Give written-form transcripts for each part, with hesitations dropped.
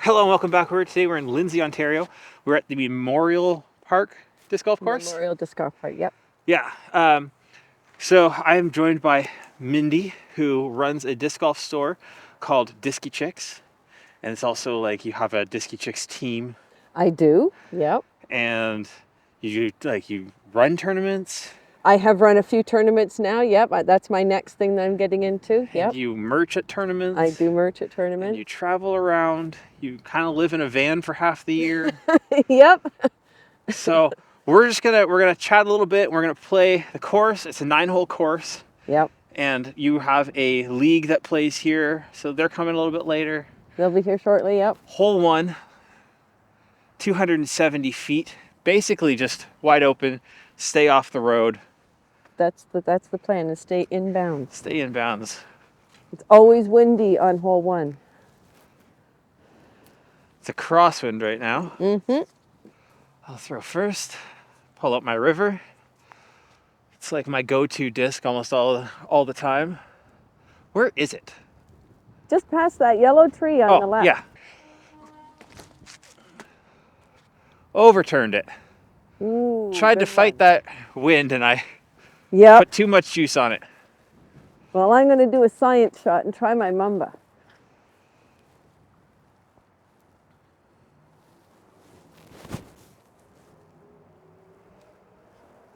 Hello and welcome back. Today we're in Lindsay, Ontario. We're at the Memorial Park disc golf course. Memorial Disc Golf Park, yep. Yeah. So I am joined by Mindy, who runs a disc golf store called Discy Chicks, and it's also like you have a Discy Chicks team, I do, yep. and you run tournaments. I have run a few tournaments now, yep. That's my next thing that I'm getting into, yep. And you merch at tournaments. I do merch at And tournaments. you travel around. You kind of live in a van for half the year. Yep. So we're gonna chat a little bit. We're gonna play the course. It's a 9-hole course. Yep. And you have a league that plays here, so they're coming a little bit later. They'll be here shortly, yep. Hole 1, 270 feet, basically just wide open. Stay off the road. That's the plan, is stay inbounds. Stay in bounds. It's always windy on hole 1. It's a crosswind right now. Mm-hmm. I'll throw first. Pull up my river. It's like my go-to disc almost all the time. Where is it? Just past that yellow tree on the left. Yeah. Overturned it. Ooh, Tried to fight that wind and I Yep. put too much juice on it. Well, I'm going to do a science shot and try my mamba.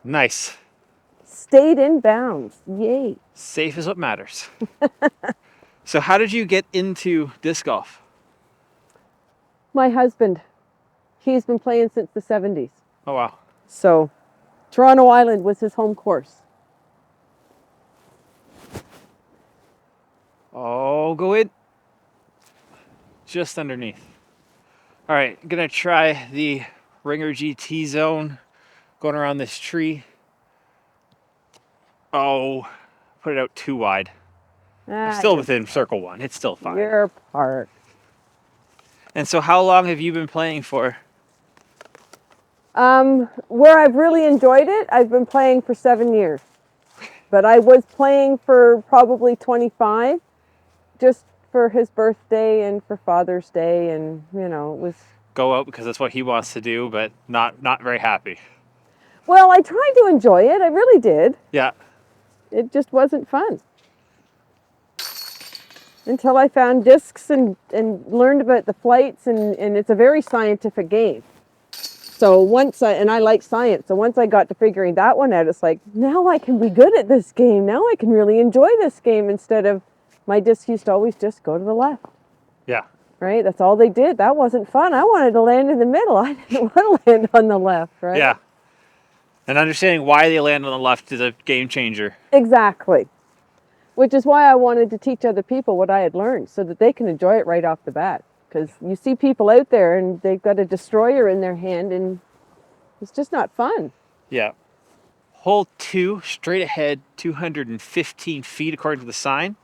Nice. Stayed in bounds. Yay. Safe is what matters. So how did you get into disc golf? My husband, he's been playing since the 70s. Oh, wow. So Toronto Island was his home course. Oh, go in. Just underneath. All right, I'm gonna try the Ringer GT zone, going around this tree. Oh, put it out too wide. I'm still within circle 1. It's still fine. Your part. And so how long have you been playing for? Where I've really enjoyed it, I've been playing for 7 years. But I was playing for probably 25, just for his birthday and for Father's Day, and it was... Go out because that's what he wants to do, but not very happy. Well, I tried to enjoy it, I really did. Yeah. It just wasn't fun. Until I found discs and learned about the flights, and it's a very scientific game. So and I like science, so once I got to figuring that one out, it's like, now I can be good at this game. Now I can really enjoy this game instead of my discs used to always just go to the left. Yeah. Right? That's all they did. That wasn't fun. I wanted to land in the middle. I didn't want to land on the left, right? Yeah. And understanding why they land on the left is a game changer. Exactly. Which is why I wanted to teach other people what I had learned so that they can enjoy it right off the bat. Because you see people out there and they've got a destroyer in their hand and it's just not fun. Yeah. Hole 2, straight ahead, 215 feet according to the sign.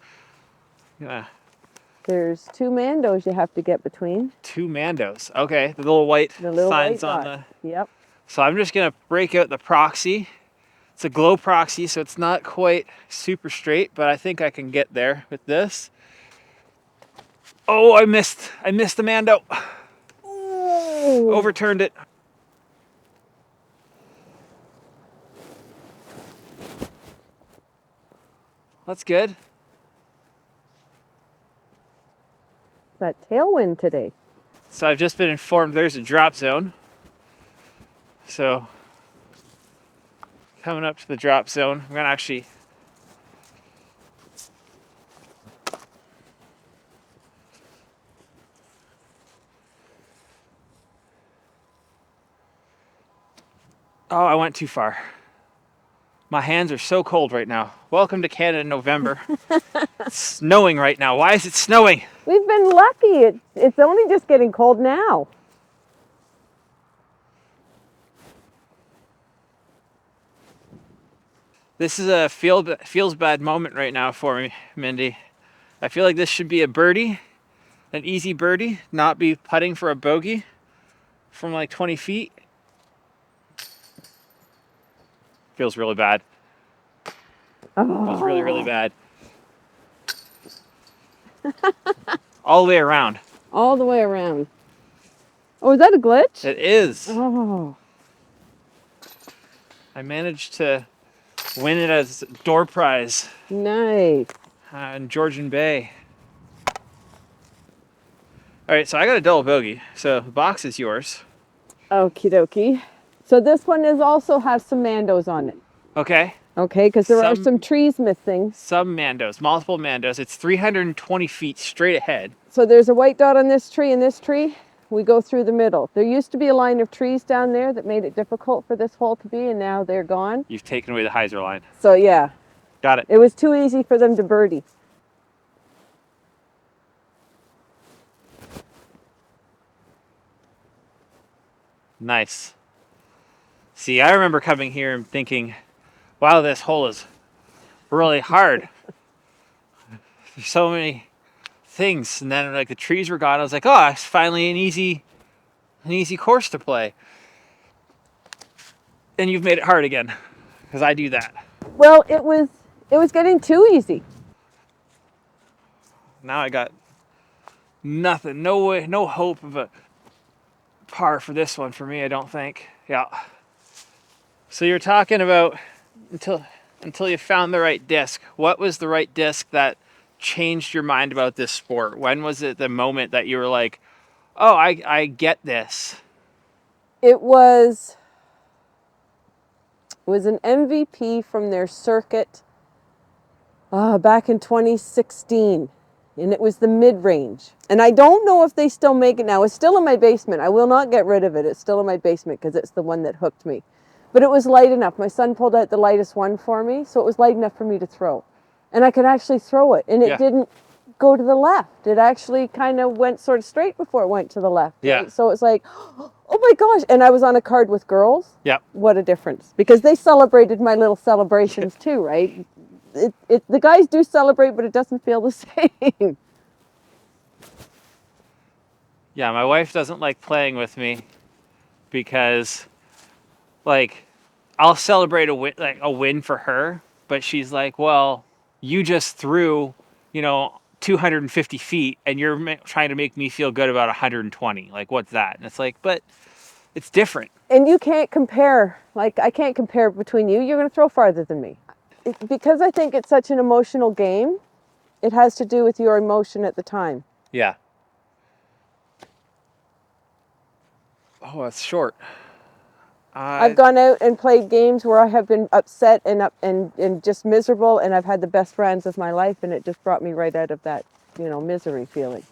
Yeah. There's 2 Mandos you have to get between. 2 Mandos. Okay, the little white signs white on dot. the... Yep. So I'm just going to break out the proxy. It's a glow proxy, so it's not quite super straight, but I think I can get there with this. Oh, I missed the Mando. Ooh. Overturned it. That's good. That tailwind today. So I've just been informed there's a drop zone. So coming up to the drop zone, I'm gonna actually oh, I went too far. My hands are so cold right now. Welcome to Canada in November. It's snowing right now. Why is it snowing? We've been lucky. It's only just getting cold now. This is a feels bad moment right now for me, Mindy. I feel like this should be a birdie, an easy birdie, not be putting for a bogey from like 20 feet. Feels really bad. Feels really bad. All the way around. All the way around. Oh, is that a glitch? It is. Oh, I managed to win it as door prize nice. in Georan Bay. All right, so I got a double bogey. So the box is yours. Okie dokie. So this one is also has some Mandos on it. Okay. Okay, because there are some trees missing. Some Mandos, multiple Mandos. It's 320 feet straight ahead. So there's a white dot on this tree and this tree. We go through the middle. There used to be a line of trees down there that made it difficult for this hole to be, and now they're gone. You've taken away the hyzer line. So yeah. Got it. It was too easy for them to birdie. Nice. See, I remember coming here and thinking, wow, this hole is really hard. There's so many things. And then like the trees were gone. I was like, oh, it's finally an easy course to play. And you've made it hard again, because I do that. Well, it was getting too easy. Now I got nothing, no way, no hope of a par for this one for me, I don't think. Yeah. So you're talking about until you found the right disc. What was the right disc that changed your mind about this sport? When was it the moment that you were like, oh, I get this? It was an MVP from their circuit back in 2016. And it was the mid-range. And I don't know if they still make it now. It's still in my basement. I will not get rid of it. It's still in my basement because it's the one that hooked me. But it was light enough. My son pulled out the lightest one for me, so it was light enough for me to throw. And I could actually throw it. And it didn't go to the left. It actually kind of went sort of straight before it went to the left. Yeah. Right? So it's like, oh my gosh. And I was on a card with girls. Yeah. What a difference. Because they celebrated my little celebrations too, right? The guys do celebrate, but it doesn't feel the same. Yeah, my wife doesn't like playing with me because, like, I'll celebrate a win for her, but she's like, well, you just threw, 250 feet, and you're trying to make me feel good about 120. Like, what's that? And it's like, but it's different. And you can't compare. Like, I can't compare between you. You're going to throw farther than me. Because I think it's such an emotional game, it has to do with your emotion at the time. Yeah. Oh, that's short. I've gone out and played games where I have been upset and just miserable, and I've had the best rounds of my life, and it just brought me right out of that, misery feeling.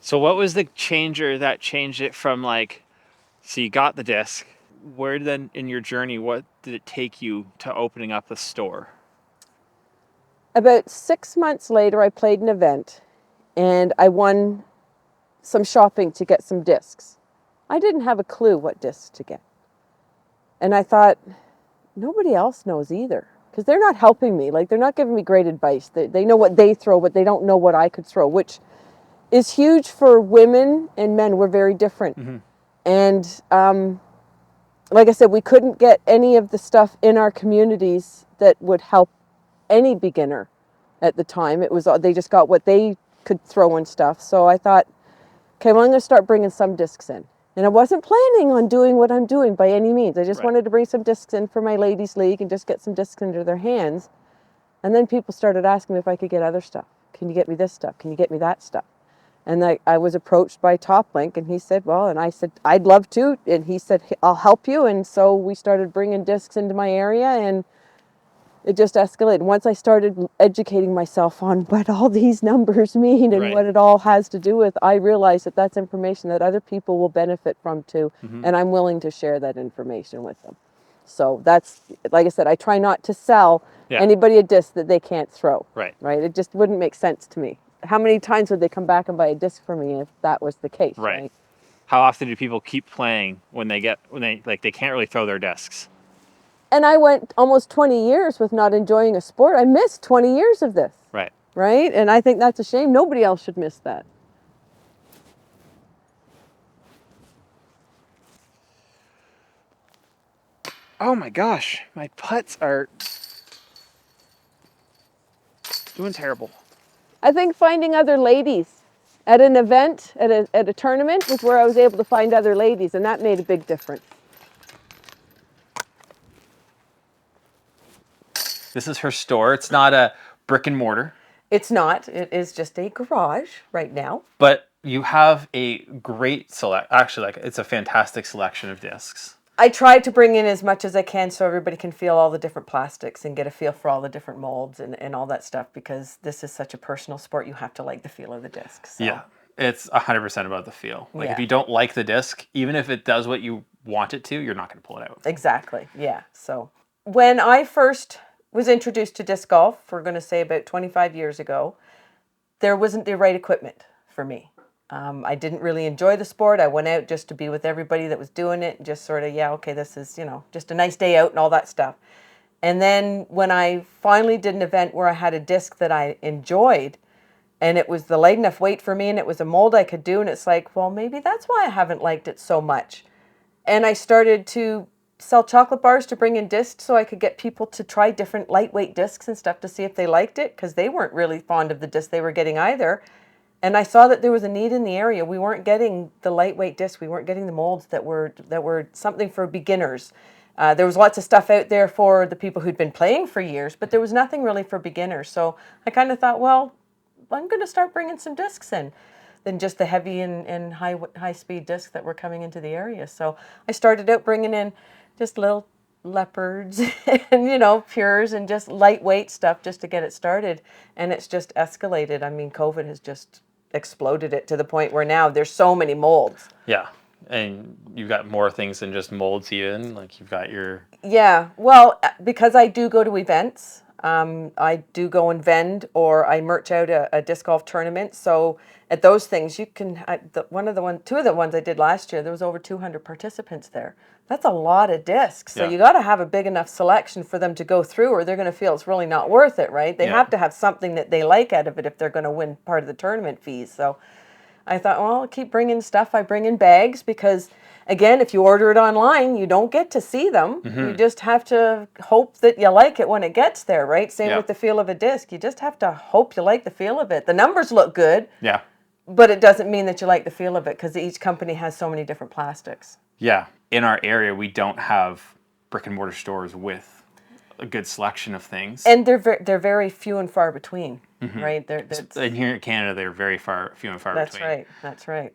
So what was the changer that changed it from so you got the disc. Where then in your journey, what did it take you to opening up the store? About 6 months later, I played an event, and I won some shopping to get some discs. I didn't have a clue what discs to get. And I thought, nobody else knows either, because they're not helping me. Like, they're not giving me great advice. They know what they throw, but they don't know what I could throw, which is huge for women and men. We're very different. Mm-hmm. And like I said, we couldn't get any of the stuff in our communities that would help any beginner at the time. It was they just got what they could throw and stuff. So I thought, okay, well, I'm going to start bringing some discs in. And I wasn't planning on doing what I'm doing by any means. I just wanted to bring some discs in for my ladies' league and just get some discs into their hands. And then people started asking me if I could get other stuff. Can you get me this stuff? Can you get me that stuff? And I was approached by TopLink, and he said, well, and I said, I'd love to. And he said, I'll help you. And so we started bringing discs into my area, and it just escalated. Once I started educating myself on what all these numbers mean and what it all has to do with, I realized that that's information that other people will benefit from too. Mm-hmm. And I'm willing to share that information with them. So that's, like I said, I try not to sell anybody a disc that they can't throw. Right. It just wouldn't make sense to me. How many times would they come back and buy a disc for me if that was the case? Right. How often do people keep playing when they can't really throw their discs? And I went almost 20 years with not enjoying a sport. I missed 20 years of this. Right. Right? And I think that's a shame. Nobody else should miss that. Oh my gosh, my putts are doing terrible. I think finding other ladies at an event, at a tournament, was where I was able to find other ladies, and that made a big difference. This is her store. It's not a brick and mortar. It's not. It is just a garage right now. But you have a great actually, like, it's a fantastic selection of discs. I try to bring in as much as I can so everybody can feel all the different plastics and get a feel for all the different molds and all that stuff, because this is such a personal sport. You have to like the feel of the disc. So. Yeah, it's 100% about the feel. Like, Yeah. if you don't like the disc, even if it does what you want it to, you're not going to pull it out. Exactly, yeah. So when I first was introduced to disc golf, we're going to say about 25 years ago, there wasn't the right equipment for me. I didn't really enjoy the sport. I went out just to be with everybody that was doing it and just sort of, yeah, okay, this is, just a nice day out and all that stuff. And then when I finally did an event where I had a disc that I enjoyed, and it was the light enough weight for me, and it was a mold I could do, and it's like, well, maybe that's why I haven't liked it so much. And I started to sell chocolate bars to bring in discs so I could get people to try different lightweight discs and stuff to see if they liked it, because they weren't really fond of the disc they were getting either. And I saw that there was a need in the area. We weren't getting the lightweight discs. We weren't getting the molds that were something for beginners. There was lots of stuff out there for the people who'd been playing for years, but there was nothing really for beginners. So I kind of thought, well, I'm going to start bringing some discs in than just the heavy and high speed discs that were coming into the area. So I started out bringing in just little leopards and pures and just lightweight stuff just to get it started, and it's just escalated. I mean, COVID has just exploded it to the point where now there's so many molds. Yeah, and you've got more things than just molds even. Like, you've got your... Yeah, well, because I do go to events, I do go and vend, or I merch out a disc golf tournament. So at those things, you can, two of the ones I did last year, there was over 200 participants there. That's a lot of discs. So you got to have a big enough selection for them to go through, or they're going to feel it's really not worth it, right? They have to have something that they like out of it if they're going to win part of the tournament fees. So I thought, well, I'll keep bringing stuff. I bring in bags because, again, if you order it online, you don't get to see them. Mm-hmm. You just have to hope that you like it when it gets there, right? Same with the feel of a disc. You just have to hope you like the feel of it. The numbers look good. Yeah. But it doesn't mean that you like the feel of it, because each company has so many different plastics. Yeah. In our area, we don't have brick and mortar stores with a good selection of things. And they're very few and far between, right? And here in Canada, they're very few and far between. That's right.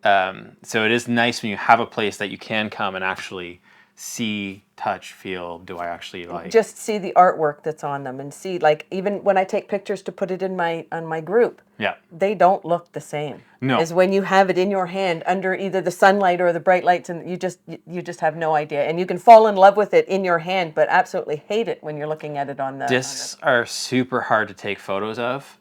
So it is nice when you have a place that you can come and actually see, touch, feel, do I actually like? Just see the artwork that's on them, and see, like, even when I take pictures to put it on my group, they don't look the same as when you have it in your hand under either the sunlight or the bright lights, and you just have no idea. And you can fall in love with it in your hand, but absolutely hate it when you're looking at it on the... Discs are super hard to take photos of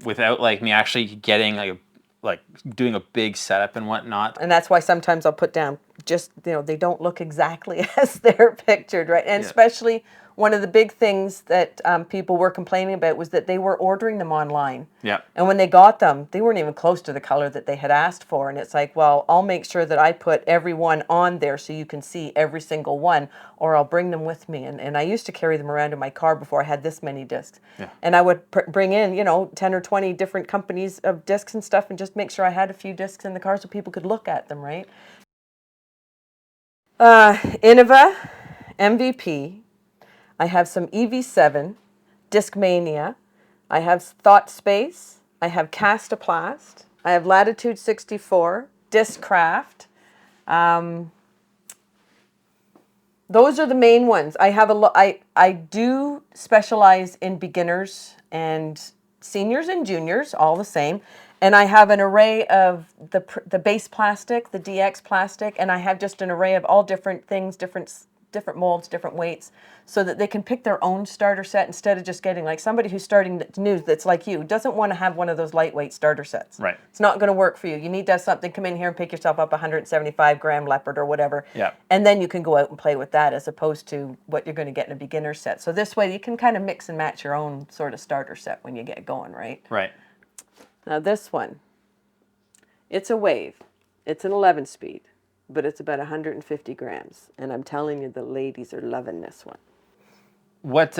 without, like, me actually getting like doing a big setup and whatnot. And that's why sometimes I'll put down just, they don't look exactly as they're pictured, right? And especially one of the big things that people were complaining about was that they were ordering them online. Yeah. And when they got them, they weren't even close to the color that they had asked for. And it's like, well, I'll make sure that I put every one on there so you can see every single one, or I'll bring them with me. And I used to carry them around in my car before I had this many discs. Yeah. And I would bring in, 10 or 20 different companies of discs and stuff, and just make sure I had a few discs in the car so people could look at them, right? Innova, MVP. I have some EV7, Discmania. I have Thought Space. I have Castoplast. I have Latitude 64, Discraft. Those are the main ones. I have I do specialize in beginners and seniors and juniors, all the same. And I have an array of the base plastic, the DX plastic, and I have just an array of all different things, different molds, different weights, so that they can pick their own starter set instead of just getting, like, somebody who's starting new that's like you doesn't want to have one of those lightweight starter sets. Right. It's not going to work for you. You need to have something. Come in here and pick yourself up a 175-gram leopard or whatever. Yeah. And then you can go out and play with that, as opposed to what you're going to get in a beginner set. So this way you can kind of mix and match your own sort of starter set when you get going, right? Right. Now this one, it's a wave. It's an 11-speed, but it's about 150 grams. And I'm telling you, the ladies are loving this one. What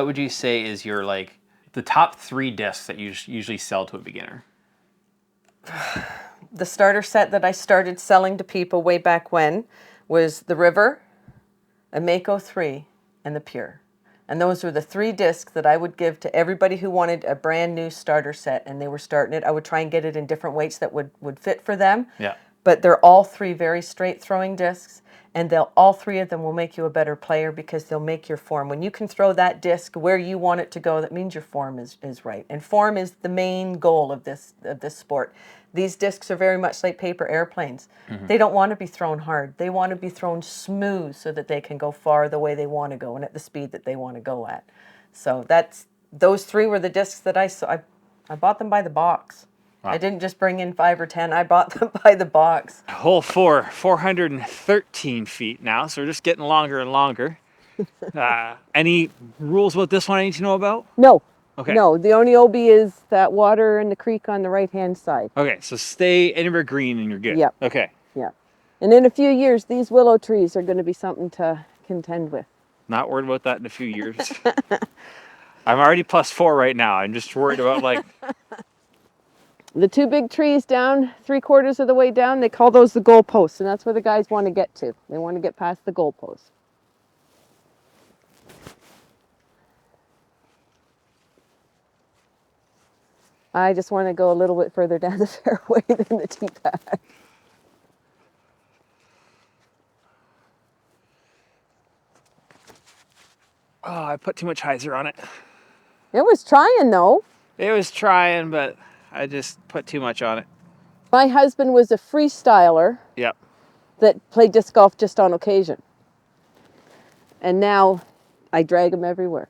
would you say is your, like, the top 3 discs that you usually sell to a beginner? The starter set that I started selling to people way back when was the River, a Mako 3, and the Pure. And those were the 3 discs that I would give to everybody who wanted a brand new starter set and they were starting it. I would try and get it in different weights that would fit for them. Yeah. But they're all 3 very straight throwing discs, and all 3 of them will make you a better player because they'll make your form. When you can throw that disc where you want it to go, that means your form is right. And form is the main goal of this sport. These discs are very much like paper airplanes. They don't want to be thrown hard. They want to be thrown smooth so that they can go far the way they want to go and at the speed that they want to go at. So those 3 were the discs that I saw. I bought them by the box. Wow. I didn't just bring in 5 or 10. I bought them by the box. Hole 4, 413 feet now, so we're just getting longer and longer. Any rules about this one I need to know about? No. Okay. No, the only OB is that water in the creek on the right-hand side. Okay, so stay anywhere green and you're good. Yep. Okay. Yeah. And in a few years, these willow trees are going to be something to contend with. Not worried about that in a few years. I'm already +4 right now. I'm just worried about like... The 2 big trees down 3/4 of the way down, they call those the goalposts, and that's where the guys want to get to. They want to get past the goalposts. I just want to go a little bit further down the fairway than the tee pad. Oh, I put too much hyzer on it. It was trying though. It was trying, but I just put too much on it. My husband was a freestyler Yep. that played disc golf just on occasion. And now I drag him everywhere.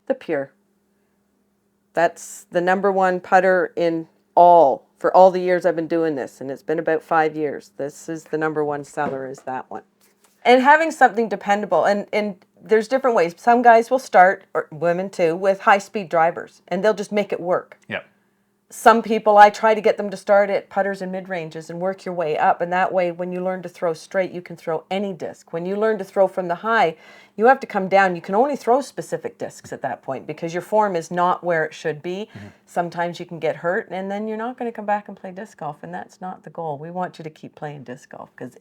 The Pure. That's the #1 putter for all the years I've been doing this, and it's been about 5 years. This is the #1 seller, is that one. And having something dependable, and there's different ways. Some guys will start, or women too, with high-speed drivers, and they'll just make it work. Yep. Some people, I try to get them to start at putters and mid-ranges and work your way up, and that way when you learn to throw straight, you can throw any disc. When you learn to throw from the high, you have to come down. You can only throw specific discs at that point because your form is not where it should be. Sometimes you can get hurt, and then you're not going to come back and play disc golf, and that's not the goal. We want you to keep playing disc golf because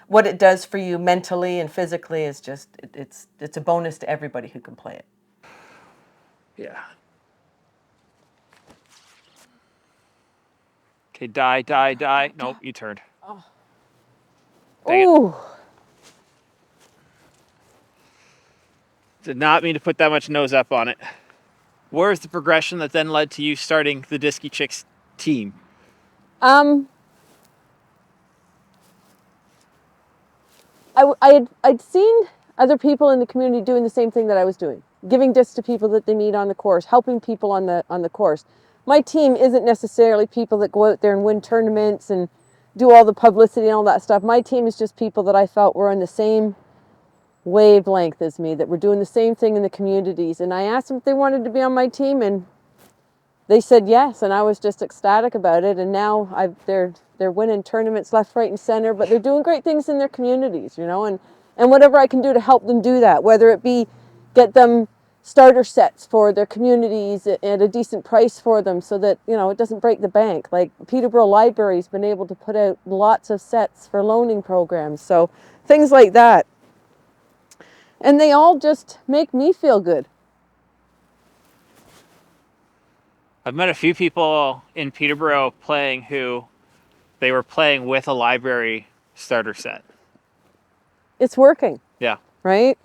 what it does for you mentally and physically is just, it's a bonus to everybody who can play it. Yeah. Okay, die. Nope, you turned. Oh. Dang it. Ooh. Did not mean to put that much nose up on it. Where's the progression that then led to you starting the Discy Chicks team? I'd seen other people in the community doing the same thing that I was doing, giving discs to people that they meet on the course, helping people on the course. My team isn't necessarily people that go out there and win tournaments and do all the publicity and all that stuff. My team is just people that I felt were on the same wavelength as me, that were doing the same thing in the communities. And I asked them if they wanted to be on my team, and they said yes, and I was just ecstatic about it. And now they're winning tournaments left, right, and center, but they're doing great things in their communities, you know, and whatever I can do to help them do that, whether it be get them starter sets for their communities at a decent price for them so that, you know, it doesn't break the bank. Like Peterborough Library's been able to put out lots of sets for loaning programs, so things like that. And they all just make me feel good. I've met a few people in Peterborough who they were playing with a library starter set. It's working. Yeah. Right?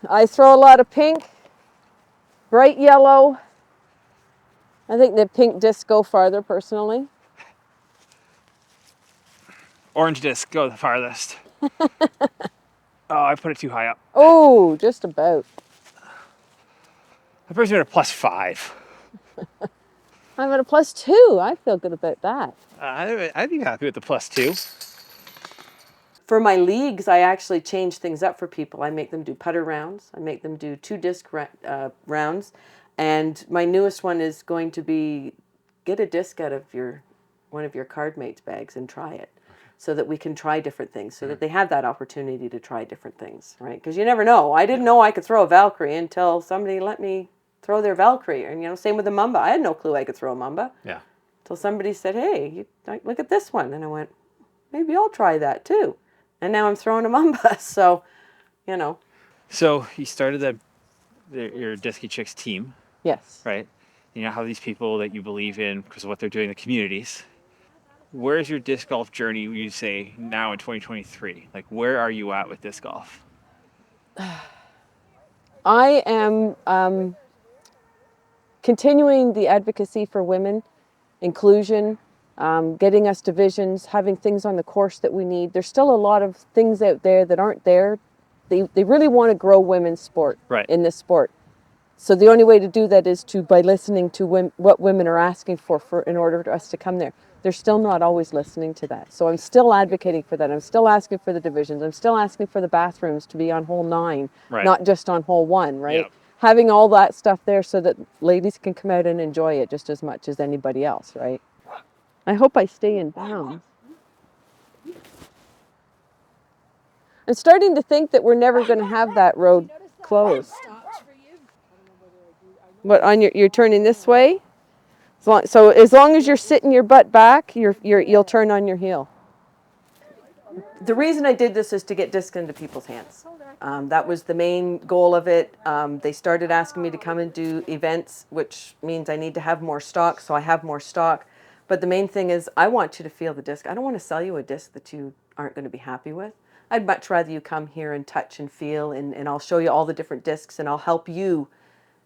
I throw a lot of pink, bright yellow. I think the pink discs go farther personally. Orange disc go the farthest. Oh, I put it too high up. Oh, just about. That brings me to +5. I'm at a +2. I feel good about that. I'd be happy with the +2. For my leagues, I actually change things up for people. I make them do putter rounds. I make them do 2 disc rounds. And my newest one is going to be get a disc out of one of your card mates' bags and try it. so that we can try different things, so that they have that opportunity to try different things, right? Because you never know. I didn't know I could throw a Valkyrie until somebody let me throw their Valkyrie. And, you know, same with the Mamba. I had no clue I could throw a Mamba. Yeah. Until somebody said, hey, look at this one. And I went, maybe I'll try that too. And now I'm throwing a Mamba. So, you know. So you started your Discy Chicks team, Yes. right? You know, how these people that you believe in because of what they're doing in the communities. Where's your disc golf journey, you say, now in 2023? Like, where are you at with disc golf? I am continuing the advocacy for women, inclusion, getting us divisions, having things on the course that we need. There's still a lot of things out there that aren't there. They really want to grow women's sport in this sport. So the only way to do that is by listening to what women are asking for in order for us to come there. They're still not always listening to that. So I'm still advocating for that. I'm still asking for the divisions. I'm still asking for the bathrooms to be on hole 9, not just on hole 1, right? Yep. Having all that stuff there so that ladies can come out and enjoy it just as much as anybody else, right? I hope I stay in bounds. I'm starting to think that we're never going to have that road closed. What, on you're turning this way? So as long as you're sitting your butt back, you'll turn on your heel. The reason I did this is to get disc into people's hands. That was the main goal of it. They started asking me to come and do events, which means I need to have more stock, so I have more stock. But the main thing is I want you to feel the disc. I don't want to sell you a disc that you aren't going to be happy with. I'd much rather you come here and touch and feel, and I'll show you all the different discs, and I'll help you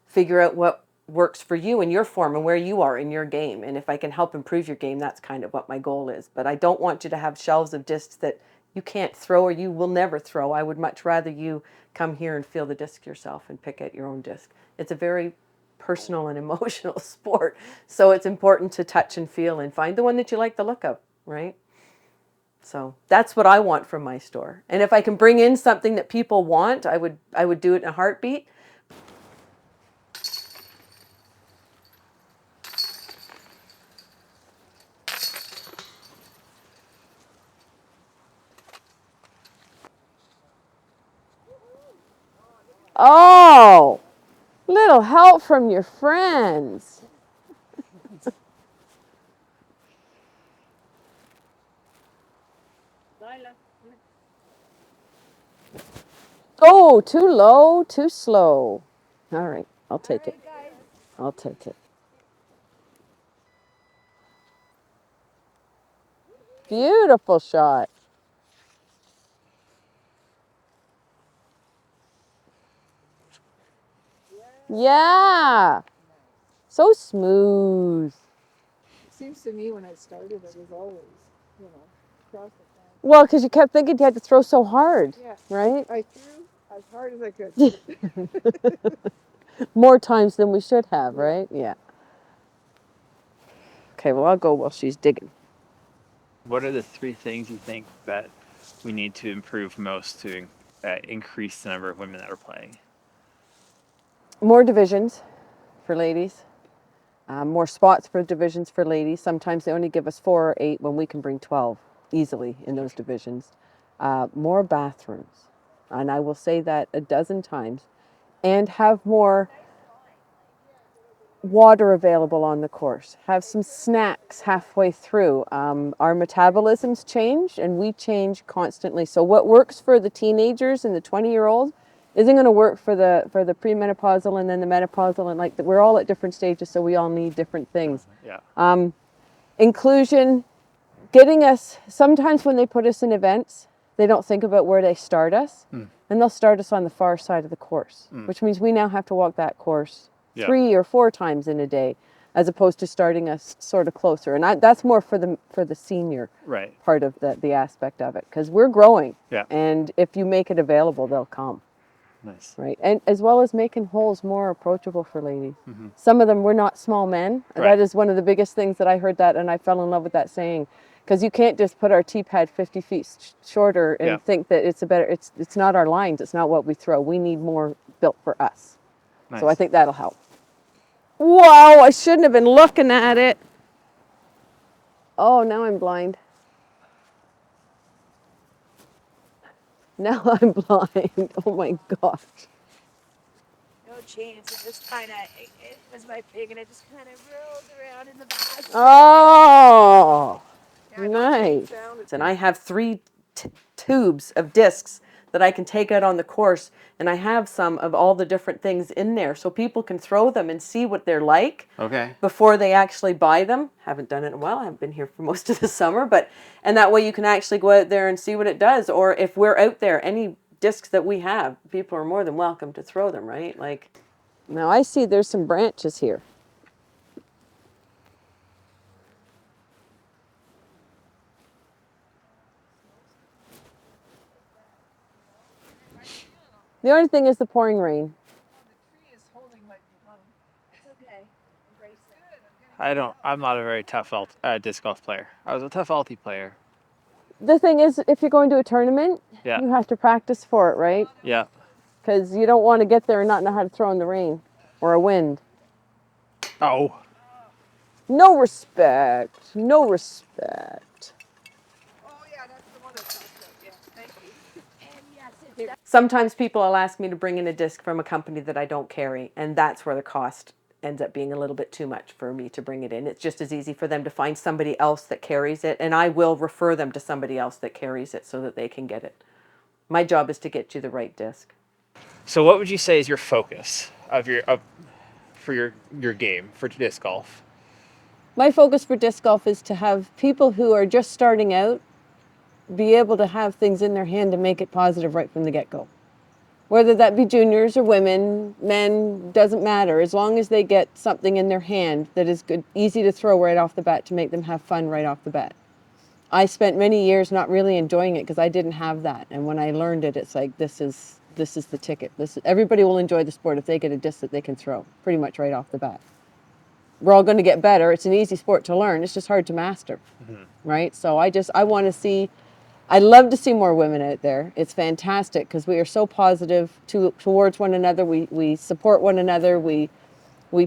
figure out what works for you in your form and where you are in your game. And if I can help improve your game, that's kind of what my goal is. But I don't want you to have shelves of discs that you can't throw or you will never throw. I would much rather you come here and feel the disc yourself and pick out your own disc. It's a very personal and emotional sport. So it's important to touch and feel and find the one that you like the look of, right? So that's what I want from my store. And if I can bring in something that people want, I would do it in a heartbeat. Oh, little help from your friends. Oh, too low, too slow. All right, I'll take it. I'll take it. Beautiful shot. Yeah. So smooth. It seems to me when I started, it was always, you know, across the fence. Well, because you kept thinking you had to throw so hard, Yeah. right? I threw as hard as I could. More times than we should have, right? Yeah. Okay, well, I'll go while she's digging. What are the 3 things you think that we need to improve most to increase the number of women that are playing? More divisions for ladies. More spots for divisions for ladies. Sometimes they only give us 4 or 8 when we can bring 12 easily in those divisions. More bathrooms. And I will say that a dozen times. And have more water available on the course. Have some snacks halfway through. Our metabolisms change and we change constantly. So what works for the teenagers and the 20-year-olds isn't going to work for the premenopausal and then the menopausal, and we're all at different stages, so we all need different things. Yeah. Inclusion, getting us, sometimes when they put us in events, they don't think about where they start us, and they'll start us on the far side of the course, which means we now have to walk that course 3 or 4 times in a day, as opposed to starting us sort of closer. And that's more for the senior part of the aspect of it, because we're growing. Yeah. And if you make it available, they'll come. Nice. Right. And as well as making holes more approachable for ladies. Some of them were not small men. That is one of the biggest things that I heard that, and I fell in love with that saying. Because you can't just put our tee pad 50 feet shorter and think that it's not our lines, it's not what we throw. We need more built for us. Nice. So I think that'll help. Whoa, I shouldn't have been looking at it. Oh, now I'm blind. Now I'm blind. Oh my gosh. No chance. It just kind of, it was my pig and it just kind of rolled around in the basket. Oh, Yeah, no nice. change sound. And I have 3 tubes of discs that I can take out on the course, and I have some of all the different things in there so people can throw them and see what they're like. Okay. Before they actually buy them. Haven't done it in a while. I haven't been here for most of the summer, but and that way you can actually go out there and see what it does. Or if we're out there, any discs that we have, people are more than welcome to throw them, right? Like, now I see there's some branches here. The only thing is the pouring rain. The tree is holding my plum. It's okay. Embrace it. I'm not a very tough disc golf player. I was a tough alti player. The thing is, if you're going to a tournament, Yeah. you have to practice for it, right? Yeah. Because you don't want to get there and not know how to throw in the rain or a wind. Oh. No respect. No respect. Oh yeah, that's the one that's up. Yeah, thank you. And yes, it's Sometimes people will ask me to bring in a disc from a company that I don't carry, and that's where the cost ends up being a little bit too much for me to bring it in. It's just as easy for them to find somebody else that carries it, and I will refer them to somebody else that carries it so that they can get it. My job is to get you the right disc. So what would you say is your focus for your game for disc golf? My focus for disc golf is to have people who are just starting out be able to have things in their hand to make it positive right from the get-go. Whether that be juniors or women, men, doesn't matter. As long as they get something in their hand that is good, easy to throw right off the bat to make them have fun right off the bat. I spent many years not really enjoying it because I didn't have that. And when I learned it, it's like, this is the ticket. Everybody will enjoy the sport if they get a disc that they can throw pretty much right off the bat. We're all going to get better. It's an easy sport to learn. It's just hard to master, right? So I want to see, I'd love to see more women out there. It's fantastic because we are so positive towards one another. We support one another. We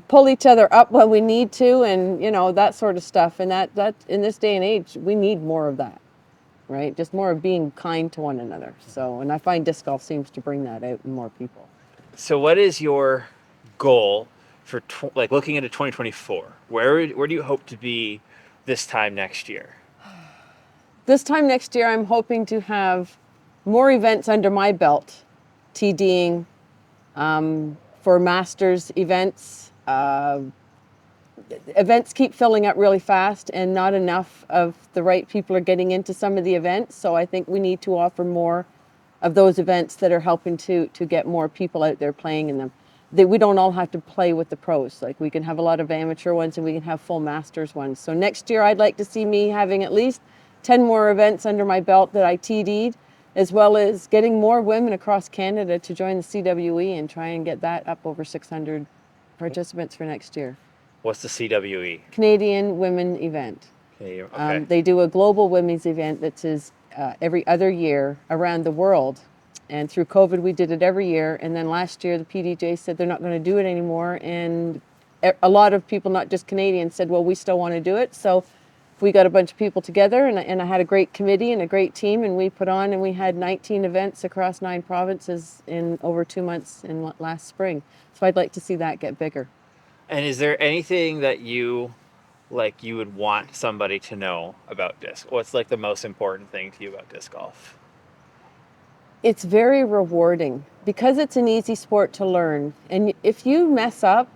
pull each other up when we need to, and that sort of stuff. And that in this day and age, we need more of that, right? Just more of being kind to one another. So, and I find disc golf seems to bring that out in more people. So what is your goal for like looking into 2024? Where do you hope to be this time next year? This time next year, I'm hoping to have more events under my belt, TDing, for Masters events. Events keep filling up really fast, and not enough of the right people are getting into some of the events. So I think we need to offer more of those events that are helping to get more people out there playing in them. That we don't all have to play with the pros. Like, we can have a lot of amateur ones and we can have full Masters ones. So next year, I'd like to see me having at least 10 more events under my belt that I TD'd, as well as getting more women across Canada to join the CWE and try and get that up over 600 participants for next year. What's the CWE? Canadian Women Event. Okay. They do a global women's event that is every other year around the world. And through COVID, we did it every year. And then last year, the PDJ said they're not going to do it anymore. And a lot of people, not just Canadians, said, well, we still want to do it. So we got a bunch of people together, and I had a great committee and a great team, and we put on, and we had 19 events across 9 provinces in over 2 months in last spring. So I'd like to see that get bigger. And is there anything that you would want somebody to know about disc? What's like the most important thing to you about disc golf? It's very rewarding because it's an easy sport to learn. And if you mess up,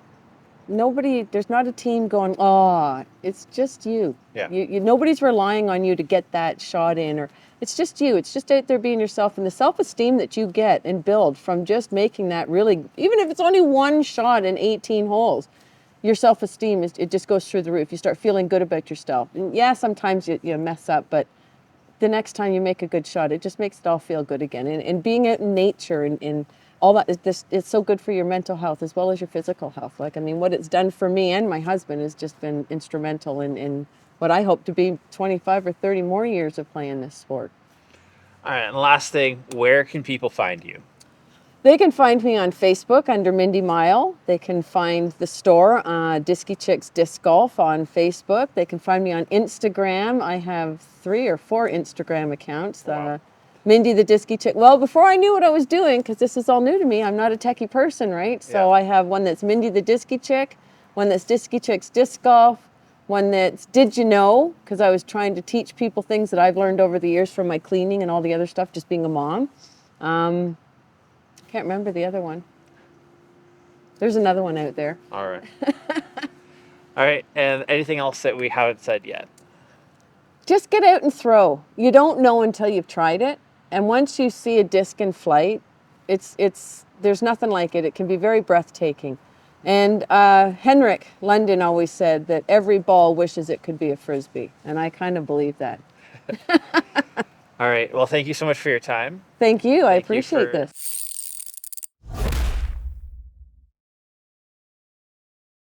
there's not a team going, oh, it's just you. Yeah. Nobody's relying on you to get that shot in, or it's just you. It's just out there being yourself, and the self-esteem that you get and build from just making that really, even if it's only one shot in 18 holes, your self-esteem it just goes through the roof. You start feeling good about yourself. And yeah, sometimes you mess up, but the next time you make a good shot, it just makes it all feel good again. And being out in nature and all that, it's so good for your mental health as well as your physical health. Like, I mean, what it's done for me and my husband has just been instrumental in what I hope to be 25 or 30 more years of playing this sport. All right, and last thing, where can people find you? They can find me on Facebook under Mindy Myall. They can find the store, Discy Chicks Disc Golf on Facebook. They can find me on Instagram. I have 3 or 4 Instagram accounts. Wow. Mindy the Discy Chick. Well, before I knew what I was doing, because this is all new to me, I'm not a techie person, right? So Yeah. I have one that's Mindy the Discy Chick, one that's Discy Chicks Disc Golf, one that's Did You Know? Because I was trying to teach people things that I've learned over the years from my cleaning and all the other stuff, just being a mom. Can't remember the other one. There's another one out there. All right. All right. And anything else that we haven't said yet? Just get out and throw. You don't know until you've tried it. And once you see a disc in flight, there's nothing like it. It can be very breathtaking. And Henrik London always said that every ball wishes it could be a Frisbee. And I kind of believe that. All right. Well, thank you so much for your time. Thank you. I Thank you appreciate for- this.